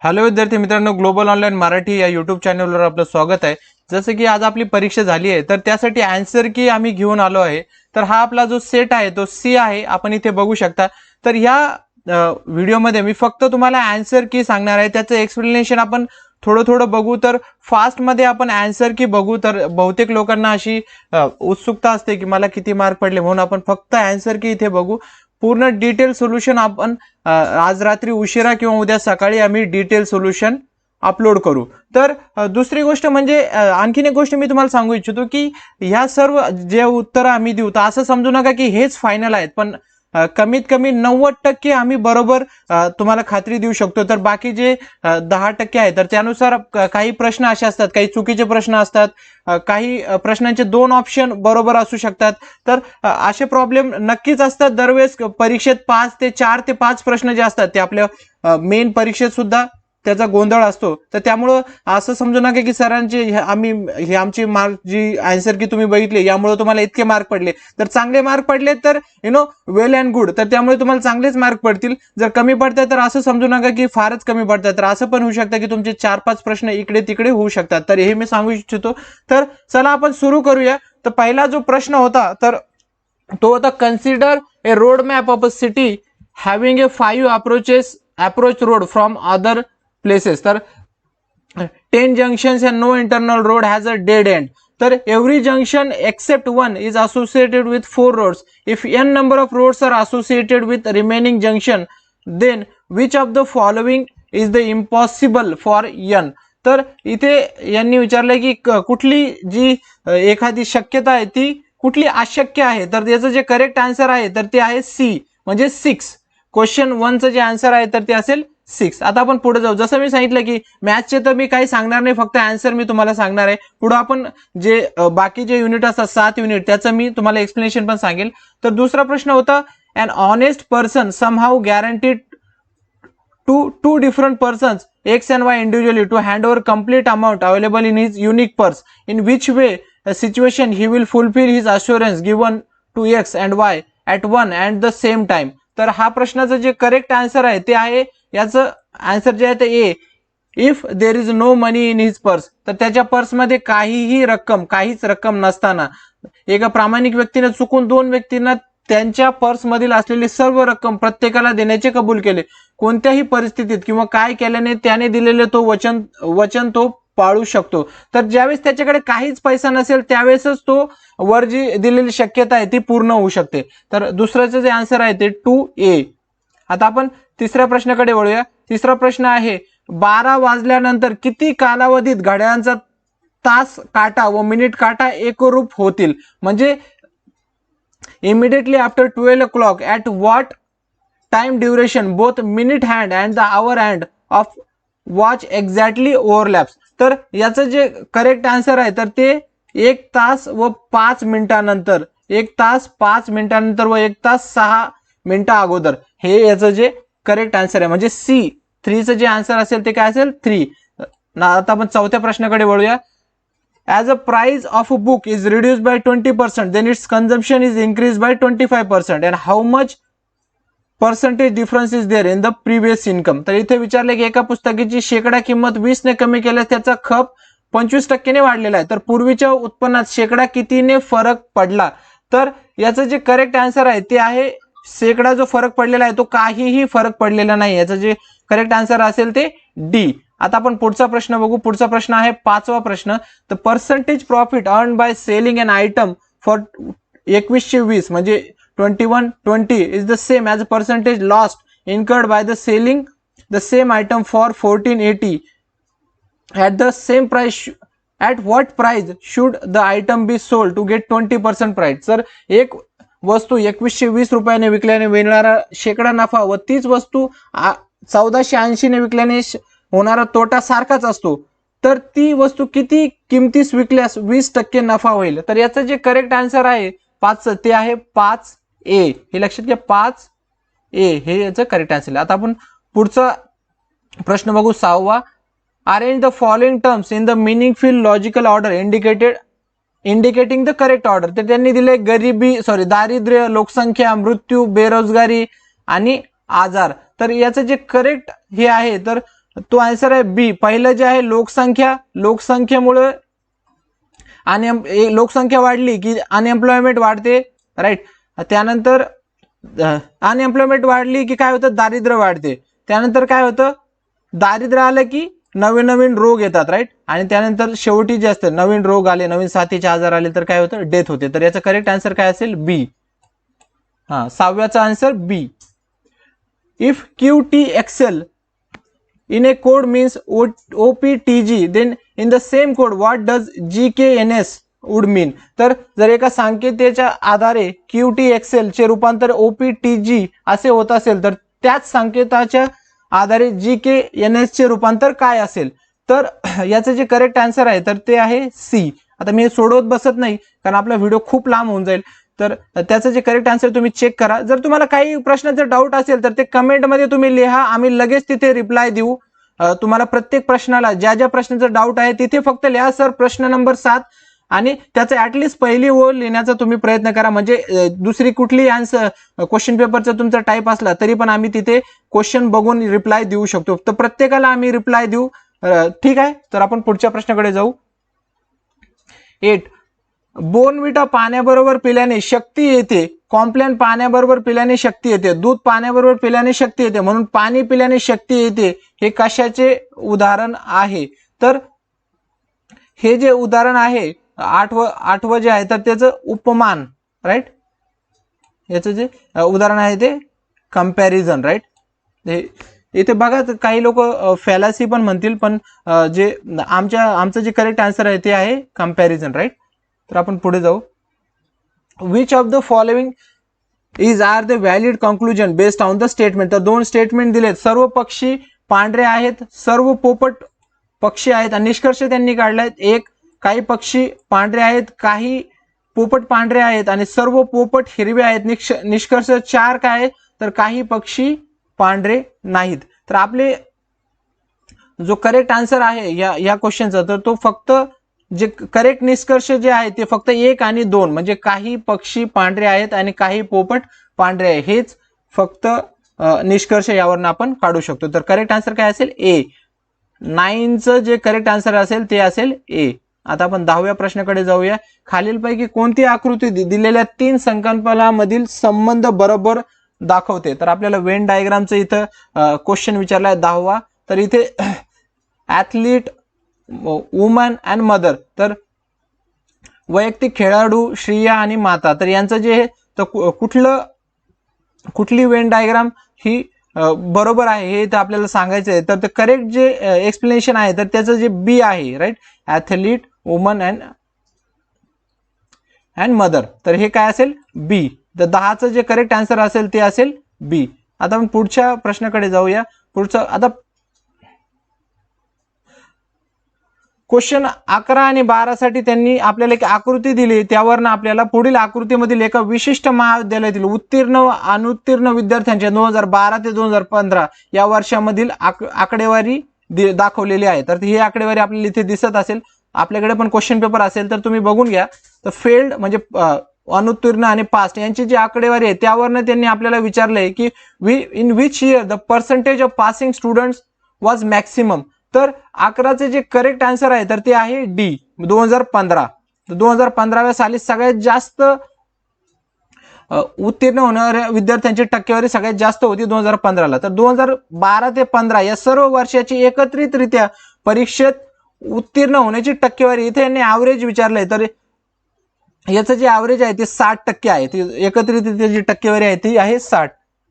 Hello विद्यार्थी मित्रांनो, global online Marathi या यूट्यूब चॅनलवर आपलं स्वागत आहे। जसं की आज आपली परीक्षा झाली आहे, तर त्यासाठी आन्सर की आम्ही घेऊन आलो आहे। तर हा आपला जो सेट आहे तो सी आहे, आपण इथे बघू शकता। तर या व्हिडिओमध्ये मी फक्त तुम्हाला आन्सर की सांगणार आहे, त्याचं एक्सप्लेनेशन आपण थोडं थोडं बघू। तर फास्ट मध्ये आपण आन्सर की बघू, तर बहुतेक लोकांना अशी उत्सुकता असते की मला किती मार्क पडले, म्हणून आपण फक्त आन्सर की इथे बघू। पूर्ण डिटेल सोल्युशन आपण आज रात्री उशिरा किंवा उद्या सकाळी आम्ही डिटेल सोल्युशन अपलोड करू। तर दुसरी गोष्ट म्हणजे आणखीन एक गोष्ट मी तुम्हाला सांगू इच्छितो की ह्या सर्व जे उत्तर आम्ही देऊ, तर असं समजू नका की हेच फायनल आहेत, पण कमीत कमी 90% आम्ही बरोबर तुम्हाला खात्री देऊ शकतो। तर बाकी जे 10% आहे, तर त्यानुसार काही प्रश्न असे असतात, काही चुकीचे प्रश्न असतात, काही प्रश्नांचे 2 ऑप्शन बरोबर असू शकतात। तर असे प्रॉब्लेम नक्कीच असतात दरवेळेस परीक्षेत। 5 ते 4 ते 5 प्रश्न जे असतात ते आपल्या मेन परीक्षेत सुद्धा त्याचा गोंधळ असतो। तर त्यामुळं असं समजू नका की सरांचे आम्ही आमची मार्क जी आन्सर की तुम्ही बघितले यामुळे तुम्हाला इतके मार्क पडले। तर चांगले मार्क पडले तर वेल अँड गुड, तर त्यामुळे तुम्हाला चांगलेच मार्क पडतील। जर कमी पडतात तर असं समजू नका की फारच कमी पडतात, तर असं पण होऊ शकतं की तुमचे 4-5 प्रश्न इकडे तिकडे होऊ शकतात। तर हे मी सांगू इच्छितो। तर चला आपण सुरू करूया। तर पहिला जो प्रश्न होता तर तो होता, consider A road map of a city having A 5 approach road from other places. तर 10 junctions and no internal road has a dead end. तर every junction except one is associated with 4 roads. If n number of roads are associated with remaining junction, then which of the following is the impossible for n? तर इथे यांनी विचारलंय की कुठली जी एखादी शक्यता आहे ती कुठली अशक्य आहे। तर याचं जे करेक्ट आन्सर आहे तर ते आहे सी, म्हणजे 6। क्वेश्चन 1 चं जे आन्सर आहे तर ते असेल 6। आता आपण पुढे जाऊ। जसं मी सांगितलं की मॅथ्सचे तर मी काही सांगणार नाही, फक्त आन्सर मी तुम्हाला सांगणार आहे। पुढे आपण जे बाकी जे युनिट असतात 7 युनिट, त्याचं मी तुम्हाला एक्सप्लेनेशन पण सांगेल। तर दुसरा प्रश्न होता, an honest person somehow guaranteed to two different persons x and y individually to hand over complete amount available in his unique purse. In which way a situation he will fulfill his assurance given to x and y at one and the same time? तर हा प्रश्नाचं जे correct answer आहे ते आहे, याचं answer जे आहे ते A, if there is no money in his purse. तर त्याच्या पर्समध्ये काहीच रक्कम नसताना एका प्रामाणिक व्यक्तीने चुकून 2 व्यक्तींना त्यांच्या पर्स मधील असलेली सर्व रक्कम प्रत्येकाला देण्याचे कबूल केले। कोणत्याही परिस्थितीत किंवा काय केल्याने त्याने दिलेले तो वचन तो पाळू शकतो। तर ज्यावेळेस त्याच्याकडे काहीच पैसा नसेल त्यावेळेसच तो वर जी दिलेली शक्यता आहे ती पूर्ण होऊ शकते। तर दुसऱ्याचं जे आन्सर आहे ते 2A। आता आपण तिसऱ्या प्रश्नाकडे वळूया। तिसरा प्रश्न आहे, 12 वाजल्यानंतर किती कालावधीत घड्याळाचा तास काटा व मिनिट काटा एकरूप होतील? म्हणजे immediately after 12 o'clock at what time duration both minute hand and the hour hand of watch exactly overlaps? तर याचं जे करेक्ट आन्सर आहे तर ते 1 तास व 5 मिनिटांनंतर, 1 तास 5 मिनिटांनंतर व 1 तास 6 मिनिटा अगोदर, हे याचं जे करेक्ट आन्सर आहे, म्हणजे सी 3 चं जे आन्सर असेल ते काय असेल 3। आता आपण चौथ्या प्रश्नाकडे वळूया। As a price of a book is reduced by 20%, then its consumption is increased by 25%, and how much percentage difference is there in the previous income? तर इथे विचारले की एका पुस्तकाची शेकडा किंमत 20 ने कमी केल्यास त्याचा खप 25% ने वाढलेला आहे, तर पूर्वीच्या उत्पन्नात शेकडा कितीने फरक पडला? तर याचं जे करेक्ट आन्सर आहे ते आहे, शेकडा जो फरक पडलेला आहे तो काहीही फरक पडलेला नाही। याचं जे करेक्ट आन्सर असेल ते डी। आता आपण पुढचा प्रश्न बघू। पुढचा प्रश्न आहे 5वा प्रश्न, the percentage profit earn by selling an item for 2120 म्हणजे 2120 is the same as a percentage lost incurred by the selling the same item for 1480 at the same price. At what price should the item be sold to get 20% price? तर एक वस्तू 2120 रुपयाने विकल्याने मिळणारा शेकडा नफा व तीच वस्तू 1480 ने विकल्याने होणारा तोटा सारखाच असतो, तर ती वस्तू किती किमतीस विकल्यास 20% नफा होईल? तर याचं जे करेक्ट आन्सर आहे 5 ते आहे 5A। हे लक्षात घ्या, 5A हे याचं करेक्ट आन्सर आहे। आता आपण पुढचा प्रश्न बघू 6वा। Arrange the following terms in the meaningful logical order indicating the correct order. तर त्यांनी दिले दारिद्र्य, लोकसंख्या, मृत्यू, बेरोजगारी आणि आजार। तर याचं जे करेक्ट हे आहे तर तो आन्सर आहे बी. पहिलं जे आहे लोकसंख्येमुळे लोकसंख्या वाढली की अनएम्प्लॉयमेंट वाढते, राईट. त्यानंतर अनएम्प्लॉयमेंट वाढली की काय होतं, दारिद्र्य वाढते. त्यानंतर काय होतं, दारिद्र्य आलं की नवीन नवीन रोग येतात, राईट. आणि त्यानंतर शेवटी जे असतं नवीन रोग आले, नवीन साथीचे आजार आले तर काय होतं, डेथ होते. तर याचं करेक्ट आन्सर काय असेल, बी. हा, 6व्याचा answer B. If QT excel in a code means OPTG, then in the same code what does GKNS would mean. तर जर एका संकेताच्या आधारे QT excel चे रूपांतर OPTG असे होत असेल तर त्याच संकेताच्या आधारे GKNS चे रूपांतर काय असेल. तर याचं जे करेक्ट आन्सर आहे तर ते आहे सी. आता मी सोडवत बसत नाही कारण आपला व्हिडिओ खूप लांब होऊन जाईल. तर त्याचं जे करेक्ट आन्सर तुम्ही चेक करा. जर तुम्हाला काही प्रश्नाचं डाऊट असेल तर ते कमेंटमध्ये तुम्ही लिहा, आम्ही लगेच तिथे रिप्लाय देऊ. तुम्हाला प्रत्येक प्रश्नाला ज्या ज्या प्रश्नाचं डाऊट आहे तिथे फक्त लिहा सर प्रश्न नंबर 7 आणि त्याचं ऍटलिस्ट पहिली ओळ लिहिण्याचा तुम्ही प्रयत्न करा. म्हणजे दुसरी कुठली आन्सर क्वेश्चन पेपरचा तुमचा टाईप असला तरी पण आम्ही तिथे क्वेश्चन बघून रिप्लाय देऊ शकतो. तर प्रत्येकाला आम्ही रिप्लाय देऊ, ठीक आहे. तर आपण पुढच्या प्रश्नाकडे जाऊ. 8. बोर्नविटा पाण्याबरोबर पिल्याने शक्ती येते, कॉम्प्लॅन पाण्याबरोबर पिल्याने शक्ती येते, दूध पाण्याबरोबर पिल्याने शक्ती येते, म्हणून पाणी पिल्याने शक्ती येते, हे कशाचे उदाहरण आहे. तर हे जे उदाहरण आहे आठवं जे आहे तर त्याचं उपमान, राईट. याचं जे उदाहरण आहे ते कंपॅरिझन, राईट. इथे बघा काही लोक फॅलासी पण म्हणतील, पण जे आमचं जे करेक्ट आन्सर आहे ते आहे कंपॅरिझन, राईट. तर आपण पुढे जाऊ. Which of the following are the valid conclusion based on the statement. तर 2 स्टेटमेंट दिलेत. सर्व पक्षी पांढरे आहेत, सर्व पोपट पक्षी आहेत आणि निष्कर्ष त्यांनी काढलाय. एक, काही पक्षी पांढरे आहेत, काही पोपट पांढरे आहेत आणि सर्व पोपट हिरवे आहेत. निष्कर्ष 4 काय तर काही पक्षी पांढरे नाहीत. तर आपले जो करेक्ट आन्सर आहे या क्वेश्चनचा तर तो फक्त जे करेक्ट निष्कर्ष जे आहे ते फक्त 1 आणि 2 म्हणजे काही पक्षी पांढरे आहेत आणि काही पोपट पांढरे आहे, हेच फक्त निष्कर्ष यावरून आपण काढू शकतो. तर करेक्ट आन्सर काय असेल, ए. 9चं जे करेक्ट आन्सर असेल ते असेल ए. आता आपण 10व्या प्रश्नाकडे जाऊया. खालीलपैकी कोणती आकृती दिलेल्या 3 संकल्पनांमधील संबंध बरोबर दाखवते. तर आपल्याला वेन डायग्रामचं इथं क्वेश्चन विचारलाय 10वा. तर इथे ॲथलीट, वुमन अँड मदर, तर वैयक्तिक खेळाडू, स्त्रिया आणि माता, तर यांचं जे तर कुठली वेन डायग्राम ही बरोबर आहे हे तर आपल्याला सांगायचं आहे. तर करेक्ट जे एक्सप्लेनेशन आहे तर त्याचं जे बी आहे, right. Athlete, woman and mother, तर हे काय असेल, बी. तर 10चं जे करेक्ट आन्सर असेल ते असेल बी. आता आपण पुढच्या प्रश्नाकडे जाऊया. पुढचं आता क्वेश्चन 11 आणि 12 साठी त्यांनी आपल्याला एक आकृती दिली, त्यावरनं आपल्याला पुढील आकृतीमधील एका विशिष्ट महाविद्यालयातील उत्तीर्ण व अनुत्तीर्ण विद्यार्थ्यांच्या 2012 ते 2015 या वर्षामधील आकडेवारी दाखवलेली आहे. तर ही आकडेवारी आपल्याला इथे दिसत असेल. आपल्याकडे पण क्वेश्चन पेपर असेल तर तुम्ही बघून घ्या. तर फेल्ड म्हणजे अनुत्तीर्ण आणि पास्ट यांची जी आकडेवारी आहे त्यावरनं त्यांनी आपल्याला विचारलंय की in which year the percentage of passing students was maximum. तर 11चे जे करेक्ट आन्सर आहे तर ते आहे डी, 2015. 2015व्या साली सगळ्यात जास्त उत्तीर्ण होणाऱ्या विद्यार्थ्यांची टक्केवारी सगळ्यात जास्त होती 2015ला. तर 2012 ते 15 या सर्व वर्षाची एकत्रितरित्या परीक्षेत उत्तीर्ण होण्याची टक्केवारी इथे यांनी ॲव्हरेज विचारलंय. तर याचं जे ॲव्हरेज आहे ते 60% आहे. ती एकत्रितरित्या जी टक्केवारी आहे ती आहे 60.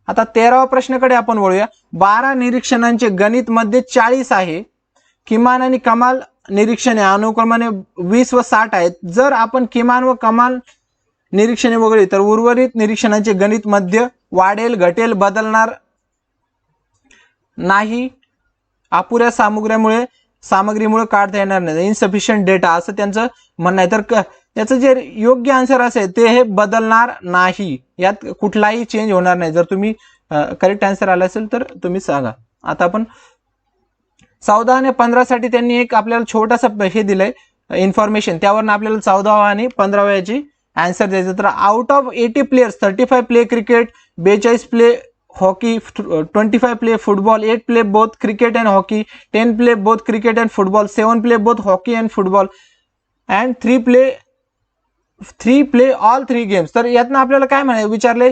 आता 13वा प्रश्नाकडे आपण वळूया. 12 निरीक्षणांचे गणित मध्ये 40 आहे, किमान आणि कमाल निरीक्षणे अनुक्रमाने 20 व 60 आहेत. जर आपण किमान व कमाल निरीक्षणे वगळली तर उर्वरित निरीक्षणांचे गणित मध्ये वाढेल, घटेल, बदलणार नाही, अपुऱ्या सामग्रीमुळे काढता येणार नाही, इनसफिशियंट डेटा असं त्यांचं म्हणणं आहे. तर याचं जे योग्य आन्सर असेल ते हे बदलणार नाही, यात कुठलाही चेंज होणार नाही. जर तुम्ही करेक्ट आन्सर आला असेल तर तुम्ही सांगा. आता आपण 14 आणि 15 साठी त्यांनी एक आपल्याला छोटासा हे दिलंय इन्फॉर्मेशन, त्यावरून आपल्याला 14वा आणि 15व्याची आन्सर द्यायचं. तर out of 80 players 35 play cricket, 42 play hockey, 25 play football, 8 play both cricket and hockey, 10 play both cricket and football, 7 play both hockey and football, and 3 play all 3 games. तर यातनं आपल्याला काय म्हणायचं विचारले,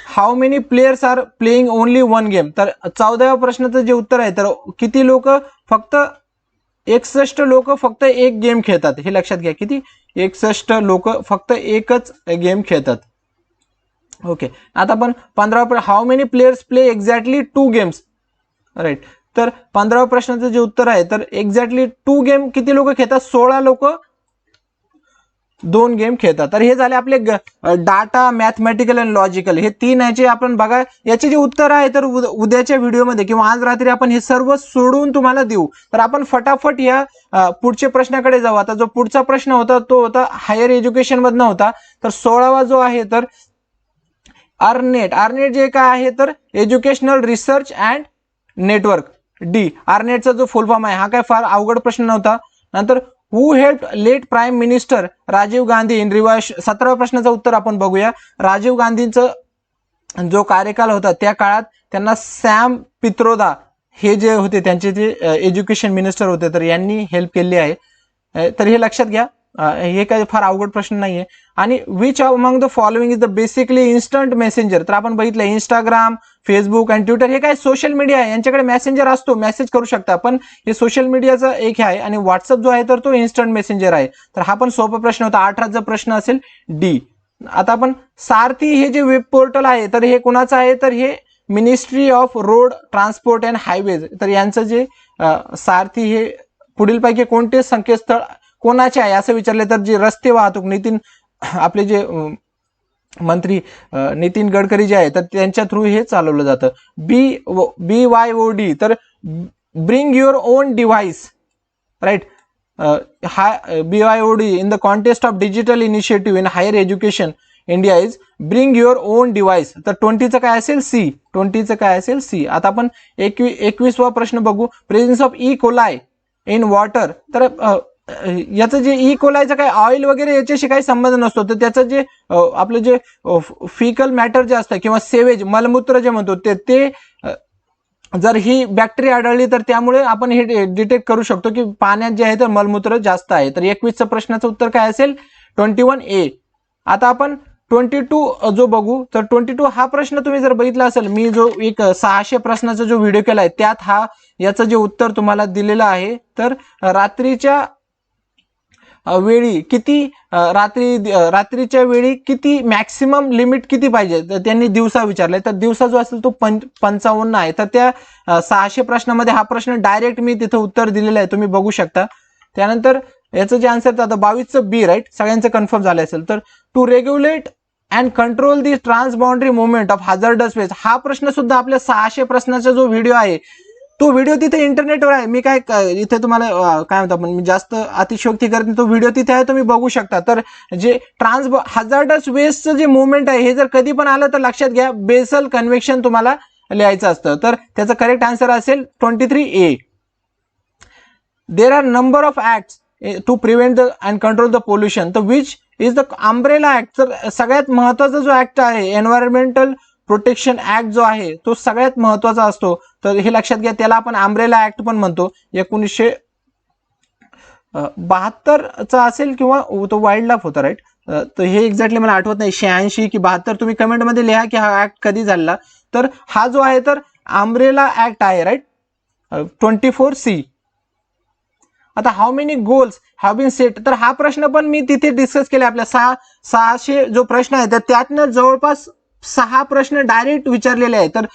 how many players are playing only one game. तर 14व्या प्रश्नाचं जे उत्तर आहे, तर किती लोक फक्त 61 लोक फक्त एक गेम खेळतात. हे लक्षात घ्या, किती 61 लोक फक्त एकच गेम खेळतात. ओके, आता आपण 15 how many players play exactly 2 games. Right, तर 15व्या प्रश्नाचं जे उत्तर आहे, तर एक्झॅक्टली 2 गेम किती लोक खेळतात, 16 लोक 2 गेम खेळतात. तर हे झाले आपले डाटा, मॅथमॅटिकल आणि लॉजिकल, हे 3 याचे आपण बघा. याचे जे उत्तर आहे तर उद्याच्या व्हिडिओमध्ये किंवा आज रात्री आपण हे सर्व सोडवून तुम्हाला देऊ. तर आपण फटाफट या पुढच्या प्रश्नाकडे जाऊ. आता जो पुढचा प्रश्न होता तो होता हायर एज्युकेशन मधनं होता. तर 16वा जो आहे तर अर्नेट. अर्नेट जे काय आहे तर educational research and network, D. अर्नेटचा जो फुल फॉर्म आहे, हा काय फार अवघड प्रश्न नव्हता. नंतर who help late prime minister Rajiv Gandhi in revise. 17व्या प्रश्नाचं उत्तर आपण बघूया. राजीव गांधींचं जो कार्यकाल होता त्या काळात त्यांना सॅम पित्रोदा हे जे होते त्यांचे जे एज्युकेशन मिनिस्टर होते, तर यांनी हेल्प केली आहे. तर हे लक्षात घ्या, हे काही फार अवघड प्रश्न नाहीये. आणि which among the following is the basically instant messenger. तर आपण बघितलं इंस्टाग्राम, फेसबुक आणि ट्विटर हे काय सोशल मीडिया आहे, यांच्याकडे मेसेंजर असतो, मेसेज करू शकता, पण हे सोशल मीडियाचा एक आहे. आणि व्हॉट्सअप जो आहे तर तो इन्स्टंट मेसेंजर आहे. तर हा पण सोपा प्रश्न होता. 18चा प्रश्न असेल डी. आता आपण सारथी हे जे वेब पोर्टल आहे तर हे कुणाचं आहे, तर हे ministry of road transport and highways. तर यांचं जे सारथी हे पुढीलपैकी कोणते संकेतस्थळ कोणाचे आहे असं विचारले, तर जे रस्ते वाहतूक आपले जे मंत्री नितीन गडकरी जे आहे तर त्यांच्या थ्रू हे चालवलं जातं. BYOD, तर bring your own device. Right, हा BYOD in the contest of digital initiative in higher education India is bring your own device. तर 20चं काय असेल सी. 20चं काय असेल सी. आता आपण 21वा प्रश्न बघू. Presence of E coli in water. तर याचं जे ई कोलायचं काय ऑइल वगैरे याच्याशी काही संबंध नसतो. तर त्याचं जे आपलं जे फिकल मॅटर जे असतं किंवा सेवेज मलमूत्र जे म्हणतो ते जर ही बॅक्टेरिया आढळली तर त्यामुळे आपण हे डिटेक्ट करू शकतो की पाण्यात जे आहे तर मलमूत्र जास्त आहे. तर 21चं प्रश्नाचं उत्तर काय असेल 21A. आता आपण 22 जो बघू, तर 22 हा प्रश्न तुम्ही जर बघितला असेल, मी जो एक 600 प्रश्नाचा जो व्हिडिओ केलाय त्यात याचं जे उत्तर तुम्हाला दिलेलं आहे, तर रात्रीच्या वेळी किती रात्रीच्या वेळी किती मॅक्सिमम लिमिट किती पाहिजे, तर त्यांनी दिवसा विचारलंय. तर दिवसा जो असेल तो 55 आहे. तर त्या 600 प्रश्नामध्ये हा प्रश्न डायरेक्ट मी तिथं उत्तर दिलेलं आहे, तुम्ही बघू शकता. त्यानंतर याचं जे आन्सर आता 22चं बी. राईट, सगळ्यांचं कन्फर्म झालं असेल. तर to regulate and control the transboundary movement of hazardous waste. हा प्रश्न सुद्धा आपल्या 600 प्रश्नाचा जो व्हिडिओ आहे तो व्हिडिओ तिथे इंटरनेटवर आहे. मी काय इथे तुम्हाला काय म्हणतो आपण, मी जास्त अतिशयोक्ती करत नाही, तो व्हिडिओ तिथे आहे, तुम्ही बघू शकता. तर जे हॅझार्डस वेस्टचं जे मुवमेंट आहे हे जर कधी पण आलं तर लक्षात घ्या बेसल कन्व्हेक्शन तुम्हाला लिहायचं असतं. तर त्याचं करेक्ट आन्सर असेल 23A. There are number of acts to prevent the and control the pollution. तर which is the umbrella act. तर सगळ्यात महत्वाचा जो ऍक्ट आहे एन्व्हायरमेंटल प्रोटेक्शन ऍक्ट जो आहे तो सगळ्यात महत्वाचा असतो. तर हे लक्षात घ्या, त्याला आपण अम्ब्रेला ऍक्ट पण म्हणतो. 1972चा असेल किंवा तो वाईल्ड लाईफ होता. राईट, तर हे एक्झॅक्टली मला आठवत नाही, 86 की 72. तुम्ही कमेंटमध्ये लिहा की हा ऍक्ट कधी झाला. तर हा जो आहे तर अम्ब्रेला ऍक्ट आहे. Right, 24C. आता how many goals have been set. तर हा प्रश्न पण मी तिथे डिस्कस केला. आपल्या 600 जो प्रश्न आहे तर त्यातनं जवळपास 6 प्रश्न डायरेक्ट विचारलेले आहेत. तर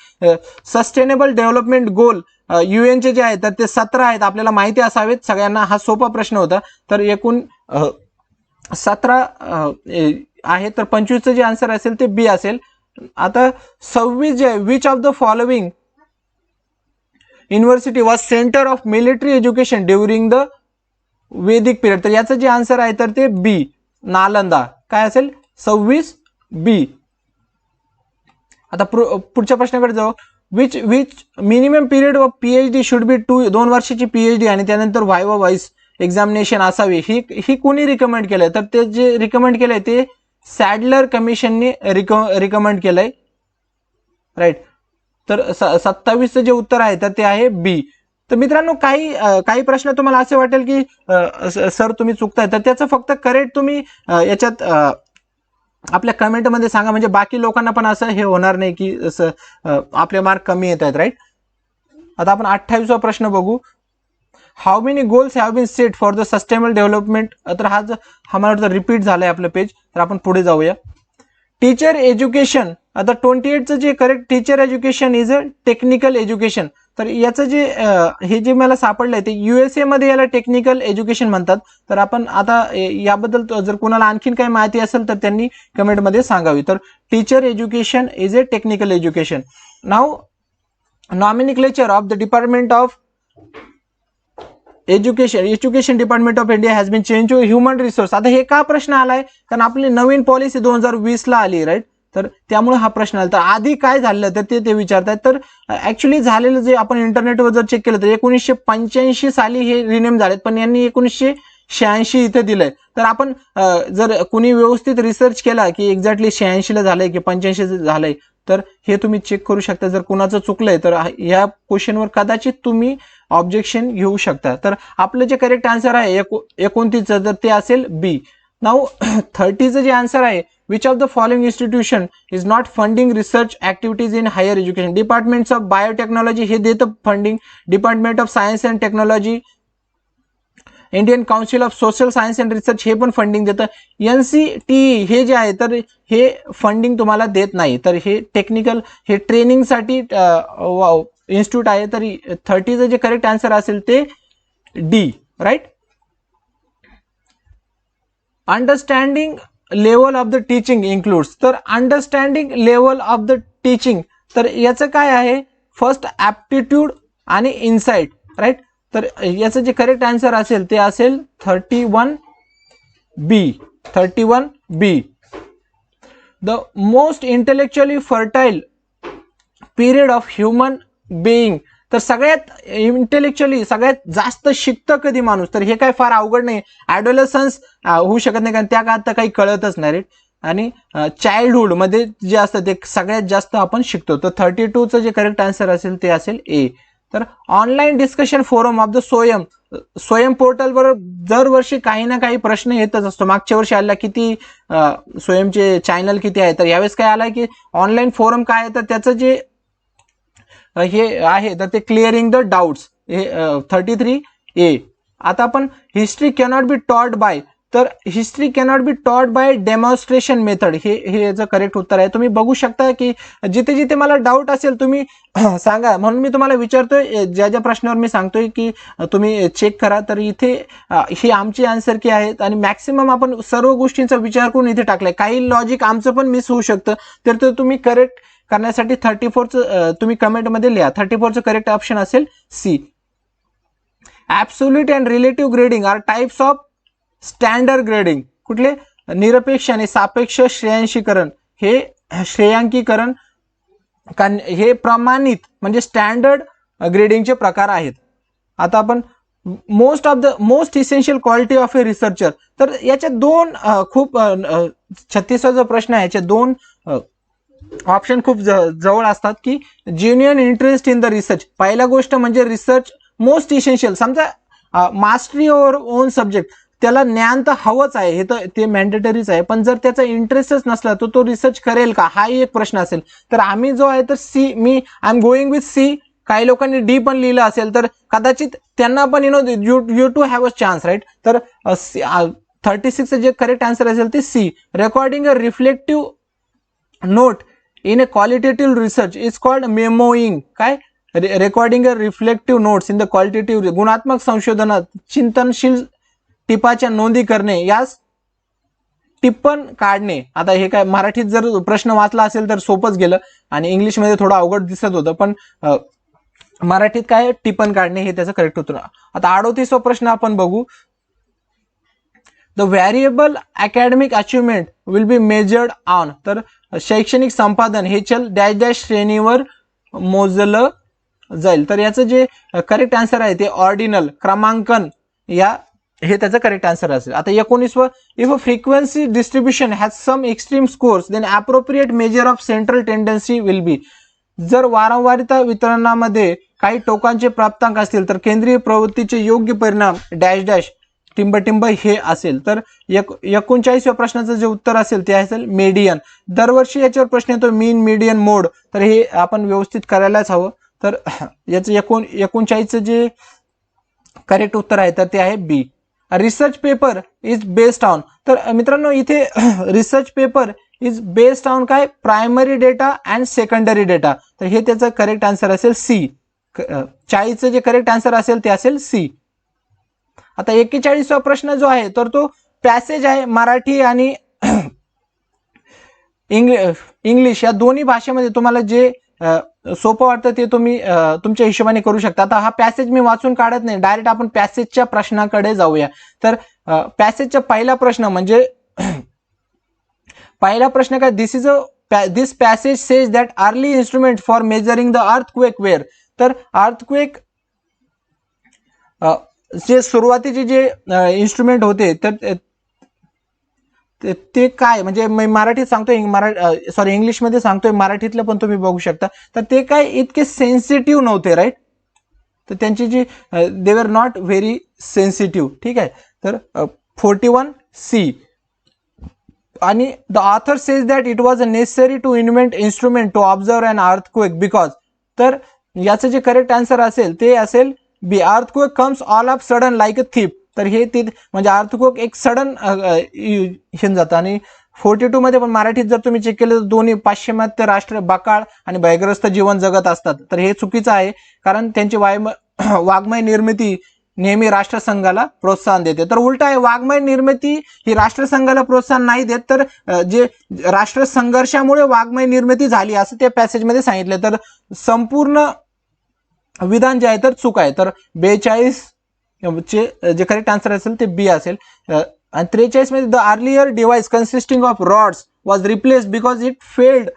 सस्टेनेबल डेव्हलपमेंट गोल UN चे जे आहेत तर ते 17 आहेत, आपल्याला माहिती असावेत सगळ्यांना. हा सोपा प्रश्न होता. तर एकूण 17 आहे. तर 25चं जे आन्सर असेल ते बी असेल. आता 26 जे which of the following university was centre of military education during the वैदिक पिरियड. तर याचं जे आन्सर आहे तर ते बी, नालंदा. काय असेल 26B. आता पुढच्या प्रश्नाकडे जाऊ. Which minimum period of PhD should be 2 वर्षाची PhD आणि त्यानंतर व्हायवा व्हाईस एक्झामिनेशन असावी. ही कोणी रिकमेंड केलंय, तर ते जे रिकमेंड केलंय ते सॅडलर कमिशनने रिकमेंड केलंय. राईट, तर 27चं जे उत्तर आहे तर ते आहे बी. तर मित्रांनो काही प्रश्न तुम्हाला असे वाटेल की सर तुम्ही चुकताय, तर त्याचं फक्त करेक्ट तुम्ही याच्यात आपल्या कमेंटमध्ये सांगा, म्हणजे बाकी लोकांना पण असं हे होणार नाही की आपले मार्क कमी येत आहेत, राईट. आता आपण 28वा प्रश्न बघू. How many goals have been set for the sustainable development. तर हा मला रिपीट झालाय आपलं पेज, तर आपण पुढे जाऊया. टीचर एज्युकेशन, आता 28चं जे correct, teacher education is a technical education. तर याचं जे हे जे मला सापडलंय ते USA मध्ये याला टेक्निकल एज्युकेशन म्हणतात. तर आपण आता याबद्दल जर कोणाला आणखीन काही माहिती असेल तर त्यांनी कमेंटमध्ये सांगावी. तर teacher education is a technical education. Now nomenclature of the department of education department of India has been change to human resource. आता हे का प्रश्न आलाय, कारण आपली नवीन पॉलिसी 2020 ला आली, राईट. तर त्यामुळे हा प्रश्न आला. तर आधी काय झालं तर ते विचारतात. तर ऍक्च्युली झालेलं जे आपण इंटरनेटवर जर चेक केलं तर 1985 साली हे रिनेम झालेत, पण यांनी 1986 इथे दिलंय. तर आपण जर कुणी व्यवस्थित रिसर्च केला की एक्झॅक्टली 86 ला झालंय की 85 झालंय, तर हे तुम्ही चेक करू शकता. जर कुणाचं चुकलंय तर या क्वेश्चनवर कदाचित तुम्ही ऑब्जेक्शन घेऊ शकता. तर आपलं जे करेक्ट आन्सर आहे 29, तर ते असेल बी. नाउ 30चं जे आन्सर आहे, which of the following institution is not funding research activities in higher education. Departments of biotechnology हे देतं funding, department of science and technology, Indian council of social science and research हे पण funding देतं. NCTE हे जे आहे तर हे फंडिंग तुम्हाला देत नाही. तर हे टेक्निकल, हे ट्रेनिंगसाठी इन्स्टिट्यूट आहे. तर 30चं जे करेक्ट आन्सर असेल ते D, right. Understanding level of the teaching includes. तर understanding level of the teaching, तर याचं काय आहे, फर्स्ट ऍप्टिट्यूड आणि इन्साइट, राईट. तर याचं जे करेक्ट आन्सर असेल ते असेल 31B. The most intellectually fertile period of human being. तर सगळ्यात इंटेलेक्च्युअली सगळ्यात जास्त शिकतं कधी माणूस, तर हे काय फार अवघड नाही. ॲडोलसन्स होऊ शकत नाही, कारण त्या काळात तर काही कळतच नाही, राईट. आणि चाइल्डहुड मध्ये जे असतं ते सगळ्यात जास्त आपण शिकतो. तर 32चं जे करेक्ट आन्सर असेल ते असेल ए. तर online discussion forum of the स्वयं पोर्टलवर दरवर्षी काही ना काही प्रश्न येतच असतो. मागच्या वर्षी आला किती स्वयंचे चॅनल किती आहे, तर यावेळेस काय आलाय की ऑनलाईन फोरम काय आहे, तर त्याचं जे हे आहे तर ते क्लिअरिंग द डाऊट्स, हे 33A. आता आपण history cannot be taught by, तर history cannot be taught by demonstration method, हे याचं करेक्ट उत्तर आहे. तुम्ही बघू शकता की जिथे जिथे मला डाऊट असेल तुम्ही सांगा, म्हणून मी तुम्हाला विचारतोय. ज्या प्रश्नावर मी सांगतोय की तुम्ही चेक करा, तर इथे ही आमची आन्सर की आहेत आणि मॅक्सिमम आपण सर्व गोष्टींचा विचार करून इथे टाकलाय. काही लॉजिक आमचं पण मिस होऊ शकतं, तर तुम्ही करेक्ट करण्यासाठी 34चं तुम्ही कमेंटमध्ये लिहा. 34चं करेक्ट ऑप्शन असेल C. Absolute and relative grading are types of standard grading. कुठले, निरपेक्ष आणि सापेक्ष श्रेयांकीकरण, हे श्रेयांकीकरण हे प्रमाणित म्हणजे स्टँडर्ड ग्रेडिंगचे प्रकार आहेत. आता आपण most essential quality of a researcher, तर याच्या दोन खूप 36वा प्रश्न आहे, याचे दोन ऑप्शन खूप जवळ असतात की genuine interest in the research. पहिला गोष्ट म्हणजे रिसर्च मोस्ट इसेन्शियल, समजा मास्टरी ओव्हर ओन सब्जेक्ट, त्याला ज्ञान तर हवंच आहे, हे तर ते मॅन्डेटरीच आहे, पण जर त्याचा इंटरेस्टच नसला तर तो रिसर्च करेल का, हाही एक प्रश्न असेल. तर आम्ही जो आहे तर सी, मी I am going with C. काही लोकांनी डी पण लिहिलं असेल तर कदाचित त्यांना पण you to have a chance, right. तर 36चं जे करेक्ट आन्सर असेल ते C. Recording a reflective note in a qualitative research is called memoing. काय, recording a reflective notes in the qualitative, गुणात्मक संशोधनात चिंतनशील टिपाच्या नोंदी करणे, यास टिप्पण काढणे. आता हे काय, मराठीत जर प्रश्न वाचला असेल तर सोपंच गेलं आणि इंग्लिशमध्ये थोडं अवघड दिसत होतं, पण मराठीत काय, टिप्पण काढणे हे त्याचं करेक्ट होतं. आता 38वा प्रश्न आपण बघू. The variable academic achievement will be measured on. तर शैक्षणिक संपादन हे चल डॅश डॅश श्रेणीवर मोजलं जाईल. तर याचं जे करेक्ट आन्सर आहे ते ऑर्डिनल, क्रमांकन, हे त्याचं करेक्ट आन्सर असेल. आता 19वा, if a frequency distribution has some extreme scores then appropriate measure of central tendency will be. जर वारंवारिता वितरणामध्ये काही टोकांचे प्राप्तांक असतील तर केंद्रीय प्रवृत्तीचे योग्य परिणाम डॅश डॅश टिंब हे असेल. तर 39व्या प्रश्नाचं जे उत्तर असेल ते असेल मेडियन. दरवर्षी याच्यावर प्रश्न येतो मीन मीडियन मोड, तर हे आपण व्यवस्थित करायलाच हवं. तर याचं 39चं जे करेक्ट उत्तर आहे तर ते आहे B. Research paper is based on, तर मित्रांनो इथे research paper is based on काय, primary data and secondary data, तर हे त्याचं करेक्ट आन्सर असेल सी. 40चं जे करेक्ट आन्सर असेल ते असेल सी. आता 41वा प्रश्न जो आहे तर तो पॅसेज आहे मराठी आणि इंग्लिश या दोन्ही भाषेमध्ये तुम्हाला जे सोपं वाटतं ते तुम्ही तुमच्या हिशोबाने करू शकता. आता हा पॅसेज मी वाचून काढत नाही, डायरेक्ट आपण पॅसेजच्या प्रश्नाकडे जाऊया. तर पॅसेजचा पहिला प्रश्न म्हणजे पहिला प्रश्न काय, this passage says that early instrument for measuring the earthquake were, तर अर्थक्वेक जे सुरुवातीचे जे इन्स्ट्रुमेंट होते तर ते काय, म्हणजे मी मराठीत सांगतोय, सॉरी इंग्लिशमध्ये सांगतोय, मराठीतलं पण तुम्ही बघू शकता. तर ते काय इतके सेन्सिटिव्ह नव्हते, राईट. तर त्यांची जी दे वर नॉट व्हेरी सेन्सिटिव्ह, ठीक आहे. तर 41C. आणि the author says that it was necessary to invent instrument to observe an earthquake because, तर याचं जे करेक्ट आन्सर असेल ते असेल B. Earthquake comes all of sudden like a thief, तर हे ते म्हणजे अर्थक्वेक एक सडन येऊन जातं. आणि 42 मध्ये पण मराठीत जर तुम्ही चेक केलं तर दोन्ही पाश्चिमात्य राष्ट्र बकाळ आणि भयग्रस्त जीवन जगत असतात, तर हे चुकीचं आहे, कारण त्यांची वाङ्मय निर्मिती नेहमी राष्ट्रसंघाला प्रोत्साहन देते. तर उलट आहे, वाङ्मय निर्मिती ही राष्ट्रसंघाला प्रोत्साहन नाही देत, तर जे राष्ट्रसंघर्षामुळे वाङ्मय निर्मिती झाली असं त्या पॅसेजमध्ये सांगितलं. तर संपूर्ण विधान जे आहे तर चूक आहे. तर 42 चे जे करेक्ट आन्सर असेल ते बी असेल. आणि 43 मध्ये the earlier device consisting of rods was replaced because it failed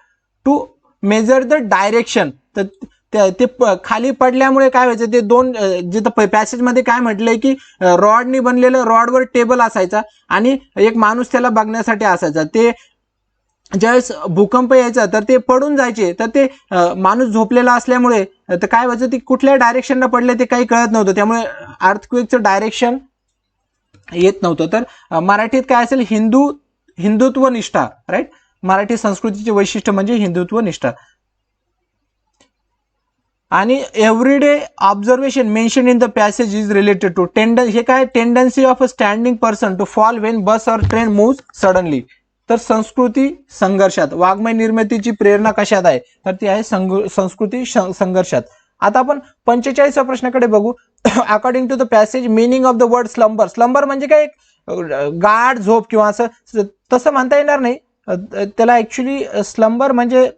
to measure the direction, तर ते खाली पडल्यामुळे काय व्हायचं, ते दोन जिथं पॅसेजमध्ये काय म्हटलंय की रॉडनी बनलेलं, रॉडवर टेबल असायचा आणि एक माणूस त्याला बघण्यासाठी असायचा. ते ज्यावेळेस भूकंप यायचा तर ते पडून जायचे, तर ते माणूस झोपलेला असल्यामुळे तर काय व्हायचं, ती कुठल्या डायरेक्शनला पडले ते काही कळत नव्हतं, त्यामुळे अर्थक्वेकचं डायरेक्शन येत नव्हतं. तर मराठीत काय असेल, हिंदुत्व निष्ठा, राईट. मराठी संस्कृतीचे वैशिष्ट्य म्हणजे हिंदुत्व निष्ठा. आणि everyday observation mention in the passage is related to हे काय, tendency of a standing person to fall when bus or train move suddenly. तर संस्कृती संघर्षात वाङ्मय निर्मितीची प्रेरणा कशात आहे, तर ती आहे संस्कृती संघर्षात. आता आपण 45व्या प्रश्नाकडे बघू. According to the passage meaning of the word slumber, slumber म्हणजे काय, गाढ झोप किंवा असं तसं म्हणता येणार नाही त्याला. ऍक्च्युली स्लंबर म्हणजे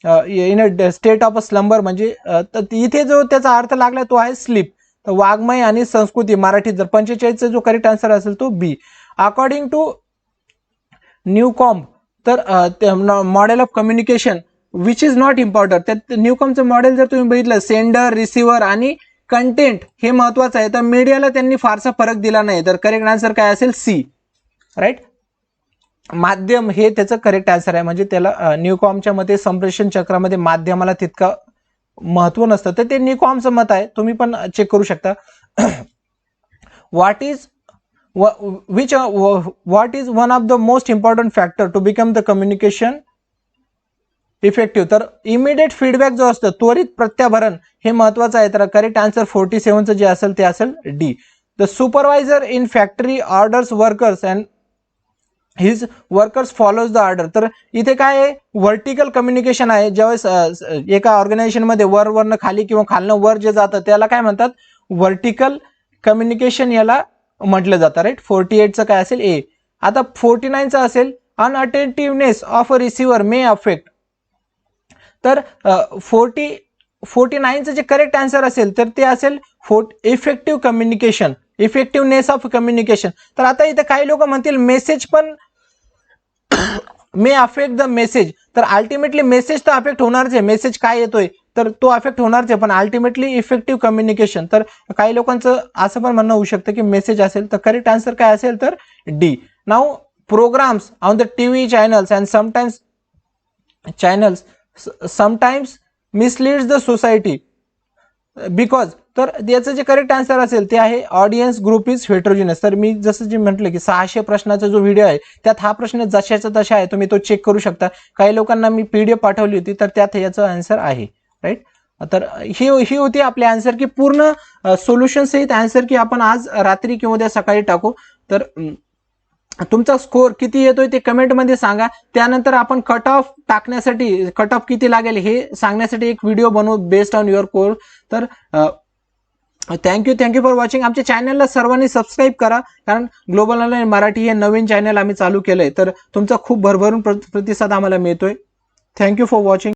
in a state of a slumber म्हणजे इथे जो त्याचा अर्थ लागला तो आहे स्लीप. तर वाङ्मय आणि संस्कृती मराठीत जर 45चा जो करेक्ट आन्सर असेल तो बी. अकॉर्डिंग टू न्यूकॉम, तर model of communication which is not important, तर न्यूकॉमचं मॉडेल जर तुम्ही बघितलं, सेंडर, रिसिव्हर आणि कंटेंट हे महत्वाचं आहे. तर मीडियाला त्यांनी फारसा फरक दिला नाही, तर करेक्ट आन्सर काय असेल सी, राईट. माध्यम हे त्याचं करेक्ट आन्सर आहे, म्हणजे त्याला न्यूकॉमच्या मते संप्रेषण चक्रामध्ये माध्यमाला तितका महत्व नसतं, तर ते न्यूकॉमचं मत आहे, तुम्ही पण चेक करू शकता. What is one of the most important factor to become the communication effective, तर इमिडिएट फीडबॅक जो असतो, त्वरित प्रत्याभरण हे महत्वाचं आहे. तर करेक्ट आन्सर 47चं जे असेल ते असेल D. The supervisor in factory orders workers and his workers follows the order, तर इथे काय आहे, व्हर्टिकल कम्युनिकेशन आहे. ज्यावेळेस एका ऑर्गनायझेशन मध्ये वरनं खाली किंवा खालनं वर जे जातं त्याला काय म्हणतात, व्हर्टिकल कम्युनिकेशन याला म्हटलं जातं, राईट. 48चं काय असेल ए. आता 49चं असेल unattentiveness of a receiver may affect, तर 49चं जे करेक्ट आन्सर असेल तर ते असेल effective communication, effectiveness of communication. तर आता इथे काही लोक म्हणतील मेसेज पण मे अफेक्ट द मेसेज, तर अल्टिमेटली मेसेज तर अफेक्ट होणारच आहे, मेसेज काय येतोय तर तो अफेक्ट होणारच आहे, पण अल्टिमेटली इफेक्टिव्ह कम्युनिकेशन. तर काही लोकांचं असं पण म्हणणं होऊ शकतं की मेसेज असेल, तर करेक्ट आन्सर काय असेल तर D. Now programs on the TV channels and sometimes misleads the society because, तर याचं जे करेक्ट आन्सर असेल ते आहे ऑडियन्स ग्रुप इज हेट्रोजिनस. तर मी जसं जे म्हटलं की 600 प्रश्नाचा जो व्हिडिओ आहे त्यात हा प्रश्न जशाचा तशा आहे, तुम्ही तो चेक करू शकता. काही लोकांना मी PDF पाठवली होती तर त्यात याचं आन्सर आहे. राईट. तर ही होती आपली आन्सर की पूर्ण सोल्युशन सहित आन्सर की आपण आज रात्री किंवा उद्या सकाळी टाकू. तर तुमचा स्कोर किती येतोय ते कमेंटमध्ये सांगा. त्यानंतर आपण कट ऑफ टाकण्यासाठी, कट ऑफ किती लागेल हे सांगण्यासाठी एक व्हिडिओ बनवू बेस्ड ऑन युअर कोर्स. तर थँक्यू फॉर वॉचिंग. आमच्या चॅनलला सर्वांनी सबस्क्राईब करा, कारण ग्लोबल ऑनलाईन मराठी हे नवीन चॅनल आम्ही चालू केलंय. तर तुमचा खूप भरभरून प्रतिसाद आम्हाला मिळतोय. Thank you for watching.